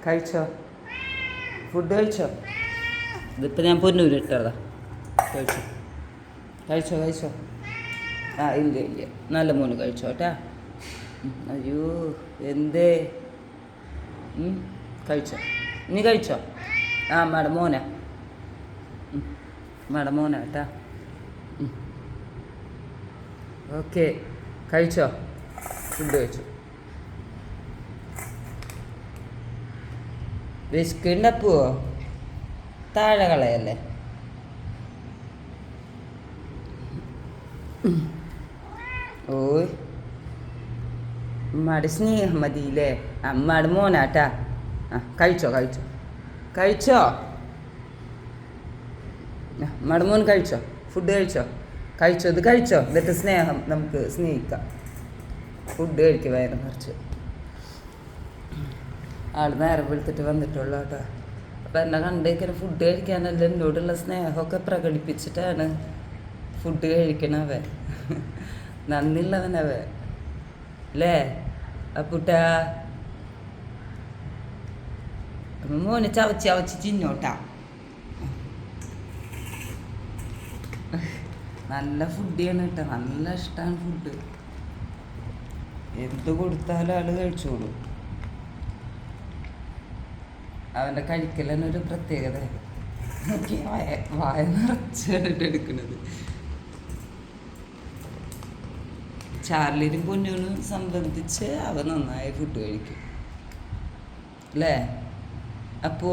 കഴിച്ചോ? ഫുഡ് കഴിച്ചോ? ഇതിപ്പോൾ ഞാൻ പൊന്നൂര് ഇട്ടതാ. കഴിച്ചോ കഴിച്ചോ കഴിച്ചോ? ആ ഇല്ല ഇല്ല, നല്ല മോന് കഴിച്ചോട്ടാ. അയ്യോ എന്തേ? കഴിച്ചോ? നീ കഴിച്ചോ? ആ അമ്മയുടെ മോനാ, അമ്മയുടെ മോനാ കേട്ടാ. ഓക്കെ, കഴിച്ചോ? ഫുഡ് കഴിച്ചു. വിസ്കിണ്ടപ്പുവോ? താഴെ കളയല്ലേ. ഓയ് അമ്മയുടെ സ്നേഹം മതിയില്ലേ? അമ്മയുടെ മോനാട്ടാ. ആ കഴിച്ചോ കഴിച്ചോ കഴിച്ചോ? അമ്മയുടെ മോൻ കഴിച്ചോ? ഫുഡ് കഴിച്ചോ? കഴിച്ചോ? ഇത് കഴിച്ചോ? എന്നിട്ട് സ്നേഹം നമുക്ക് സ്നേഹിക്കാം. ഫുഡ് കഴിക്കുക വയറ് നിറച്ച്. ആൾ നേരം വെളുത്തിട്ട് വന്നിട്ടുള്ളൂ കേട്ടോ. അപ്പം എന്നെ കണ്ടേക്കിന് ഫുഡ് കഴിക്കാനല്ല എന്നോടുള്ള സ്നേഹമൊക്കെ പ്രകടിപ്പിച്ചിട്ടാണ് ഫുഡ് കഴിക്കണവൻ. നന്ദിയുള്ളവനവൻ അല്ലേ അപ്പൂട്ടാ? മോന് ചവച്ച് ചവച്ച് ചിന്നോട്ടാ. നല്ല ഫുഡിയാണ് കേട്ടോ, നല്ല ഇഷ്ടമാണ് ഫുഡ്. എന്ത് കൊടുത്താലും ആൾ കഴിച്ചോളൂ. അവൻ്റെ കഴിക്കൽ തന്നെ ഒരു പ്രത്യേകത. വായ നിറച്ചാണ് എടുക്കുന്നത്. ചാർലിനും പൊന്നൂനും സംബന്ധിച്ച് അവ നന്നായി ഫുഡ് കഴിക്കും അല്ലേ അപ്പോ?